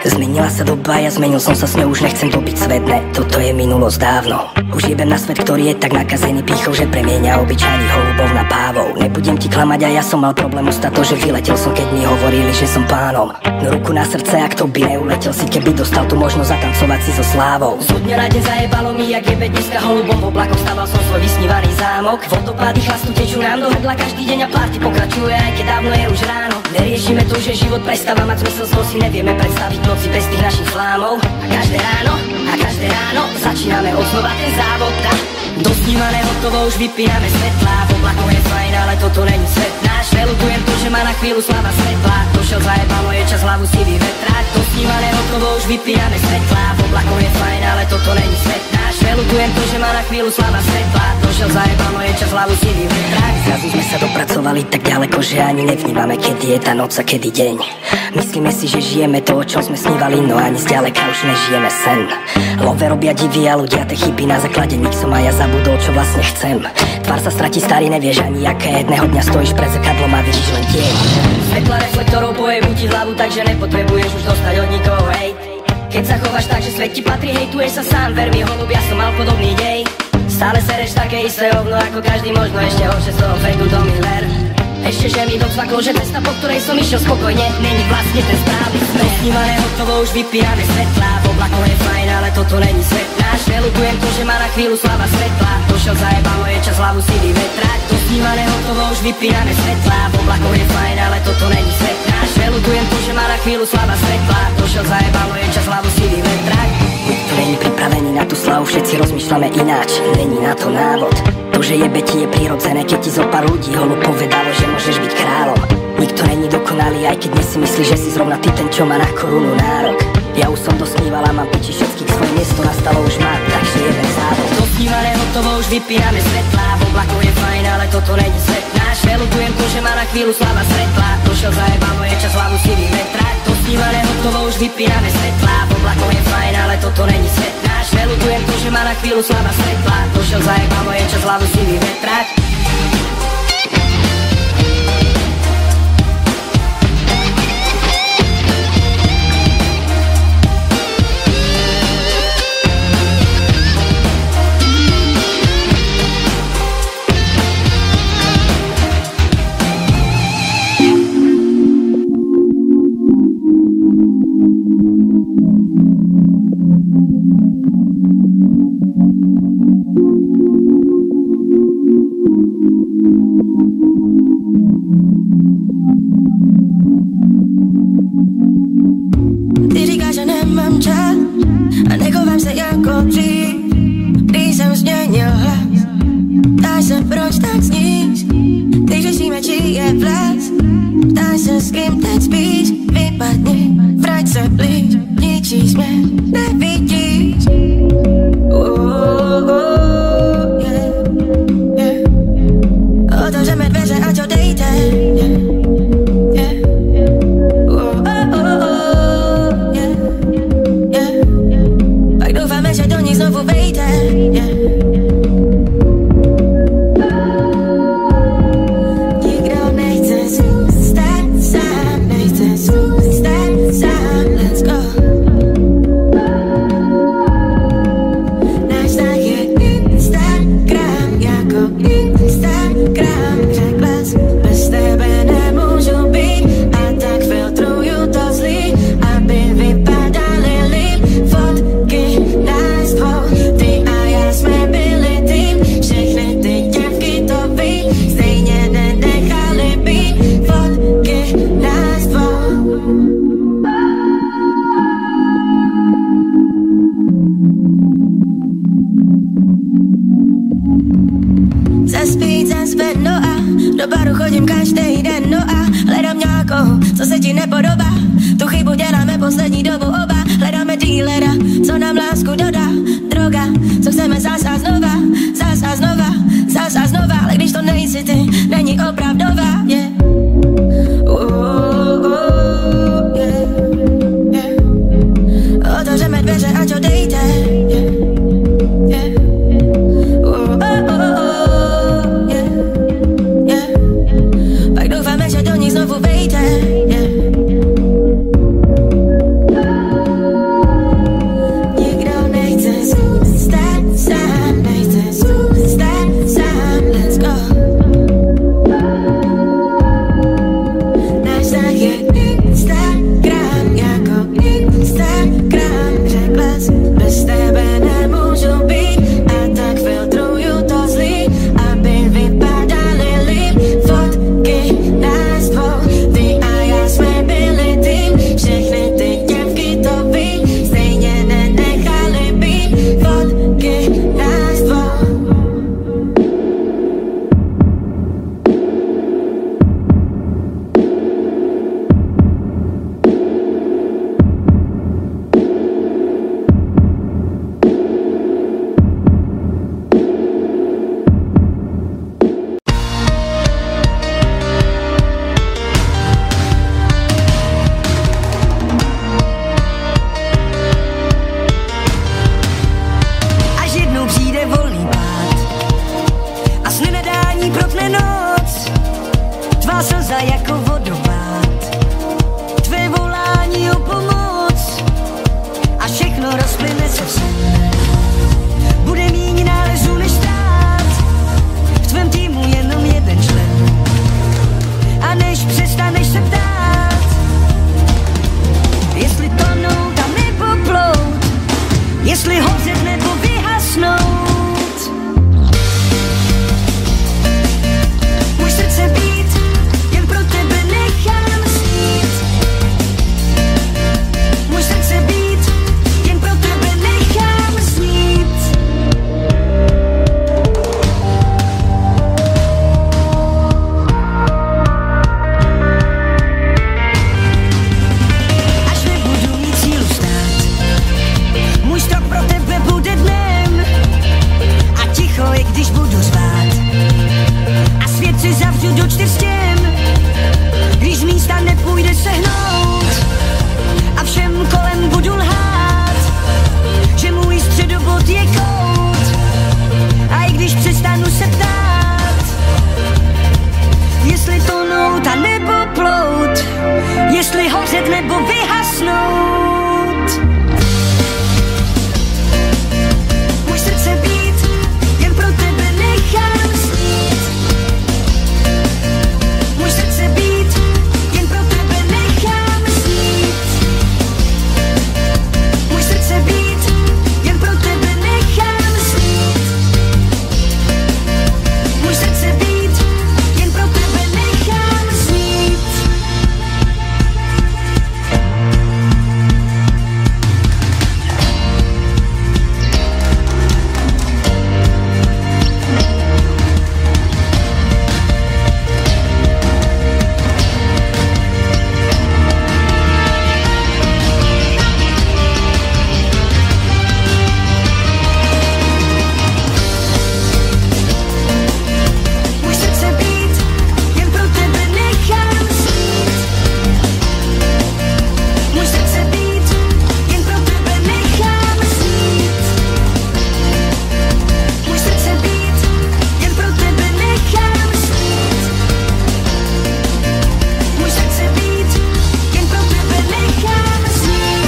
Zmenila sa doba, ja zmenil som sa s ňou, už nechcem dobiť svet, ne, toto je minulosť dávno. Už jebem na svet, ktorý je tak nakazený pýchou, že premieňa obyčajných holubov na pávov. Nebudem ti klamať, a ja som mal problém ustať to, že vyletel som, keď mi hovorili, že som pánom. No ruku na srdce, ak to by neuletel si, keby dostal tu možnosť zatancovať si so slávou. Zo dňa na deň zajebalo mi, jak jebe dneska holubom v oblakoch, staval som svoj vysnívaný zámok. Vodopády chlastu tečú nám do hrdla každý deň a party pokračuje, aj keď dávno je už ráno. Neriešime to, že život prestáva mať zmysel, si nevieme predstaviť noci bez tých našich flámov. A každé ráno začíname odznova ten závod. Dosnívané hotovo, už vypíname svetlá. V oblakoch je fajn, ale toto není svet náš. Neľutujem to, že má na chvíľu slava svetla. Došiel zajebalo, je čas hlavu si vyvetrať. Dosnívané hotovo, už vypíname svetlá. V oblakoch je fajn, ale toto není svet náš. Neľutujem to, že má na chvíľu slava svetla. Došiel zajebalo, je čas hlavu si vyvetrať. Zrazu sme sa dopracovali tak ďaleko, že ani nevnímame, kedy je tá noc a kedy deň. Myslíme si, že žijeme to, o čom sme snívali, no ani zďaleka už nežijeme sen. Love robia divy a ľudia tie chyby, na základe nich som aj ja zabudol, čo vlastne chcem. Tvár sa stratí, starý, nevieš ani aké. Jedného dňa stojíš pred zrkadlom a vidíš len tieň. Svetla reflektorov pojebu ti hlavu, takže nepotrebuješ už dostať od nikoho, hej. Keď sa chováš tak, že svet ti patrí, hejtuješ sa sám, ver mi, holub, ja som mal podobný dej. Stále sereš také isté hovno ako každý, možno ešte horšie z toho fejdu do Miller. Ešte že mi docvaklo, že cesta, po ktorej som išiel spokojne, není vlastne ten správny smer. Snívané hotovo, už vypíname svetlá. V oblakoch je fajn, ale toto není svet náš. Neľutujem to, že má na chvíľu slava svetla. Došiel zajebalo, je čas hlavu si vyvetrať. Snívané hotovo, už vypíname svetlá. V oblakoch je fajn, ale toto není svet náš. Neľutujem to, že má na chvíľu slava svetla. Došiel zajebalo, je čas hlavu si vyvetrať. Nikto není pripravený na tú slavu, všetci rozmýšľame ináč, není na to návod. To, že jebe ti je prirodzené, keď ti zo pár ľudí holub povedalo, že môžeš byť kráľom. Nikto není dokonalý, aj keď dnes si myslíš, že si zrovna ty ten, čo má na korunu nárok. Ja už som dosnívala, mám piči všetkých, svoje miesto nastalo už mám, takže jebem závod. Dosnívané hotovo, už vypíname svetlá. V oblakoch je fajn, ale toto není svet náš. Neľutujem to, že má na chvíľu slava svetla. Došiel zajebalo, je čas hlavu si vyvetrať. Dosnívané hotovo, už vypíname svetlá. V oblakoch je fajn, ale toto není svet náš. Neľutujem to, že má na chvíľu slava svetla. Došiel zajebalo, je čas hlavu si vyvetrať. Medvěře, ať odejde, yeah. Oh, oh, oh, oh. slza jako vodopád, tvé volání o pomoc a všechno rozplyne se všem. Bude míň nálezů než stát, v tvém týmu jenom jeden člen. A než přestaneš se ptát, jestli tonout a nebo plout, jestli hořet nebo vyhasnout. Můj srdce být, jen pro tebe nechám snít. Můj srdce být, jen pro tebe nechám snít. Až nebudu mít sílu stát, můj strop pro tebe bude dnem a ticho je, když budu zvát. A svět si zavřu do 4 stěn, když z místa nepůjde sehnout. A všem kolem budu lhát, že můj středobod je kout. A i když přestanu se ptát, jestli tonout a nebo plout, jestli hořet nebo vyhasnout. Můj srdce být, jen pro tebe nechám snít. Můj srdce být, jen pro tebe nechám snít. Můj srdce být, jen pro tebe nechám snít. Můj srdce být, jen pro tebe nechám snít. Můj srdce být, jen pro tebe nechám snít. Můj srdce být, jen pro tebe nechám snít. Můj srdce být, jen pro tebe nechám snít. Můj srdce být, jen pro tebe nechám snít.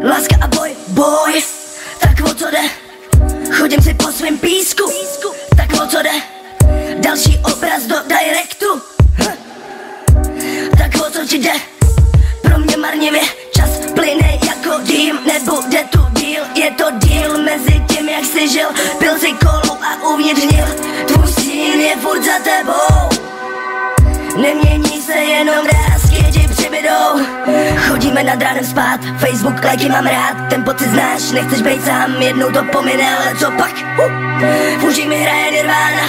Láska a boj, boj, tak o co jde? Chodím si po svým písku, tak o co jde? Další obraz do directu, tak o co ti jde? Pro mě marnivě čas plyne jako dým, nebude tu díl, je to díl mezi tím, jak jsi žil. Pil si kolu a uvnitř hnil, tvůj stín je furt za tebou. Nemění se, jenom vrásky ti přibydou. Chodíme nad ránem spát, Facebook lajky mám rád. Ten pocit znáš, nechceš být sám, jednou to pomine, ale co pak? V uších mi hraje Nirvana,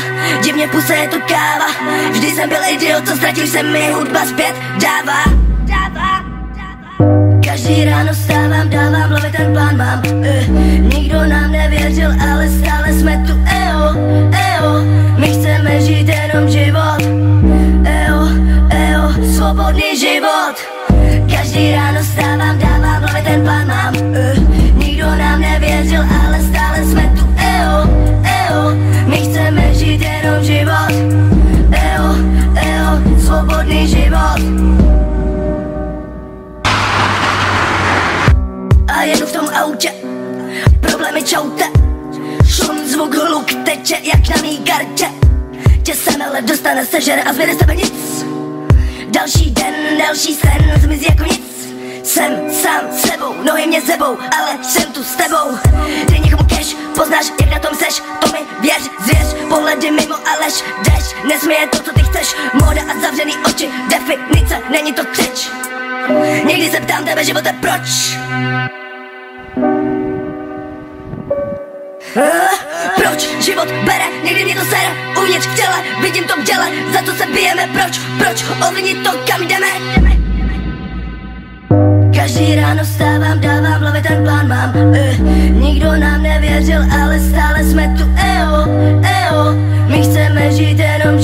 divně v puse je to káva. Vždy jsem byl idiot, co ztratil jsem mi hudba zpět dává. Každý ráno stávám, dávám hlavě ten plán mám. Nikdo nám nevěřil, ale stále jsme tu, my chceme žít jenom život, svobodný život. Každý ráno stávám, dávám hlavě ten plán mám. Nikdo nám nevěřil, ale stále jsme tu, my chceme žít jenom život, svobodný život. A jedu v tom autě, problémy čaute, šum, zvuk, hluk teče jak na mý kartě. Tě semele dostane, sežere a zbyde z tebe nic. Další den, další sen, zmizí jako nic. Jsem sám sebou, nohy mě zebou, ale jsem tu s tebou. Dej někomu cash, poznáš, jak na tom seš, to mi věř, zvěř, pohledy mimo a lež, jdeš, nesměje to, co ty chceš, móda a zavřený oči, definice, není to křič. Někdy se ptám tebe, živote, proč? Proč život bere, někdy mě to sere, uvnitř v těle, vidím to v děle, za co se bijeme, proč ovlivnit to, kam jdeme. Každý ráno vstávám, dávám v hlavě ten plán mám, nikdo nám nevěřil, ale stále jsme tu, my chceme žít jenom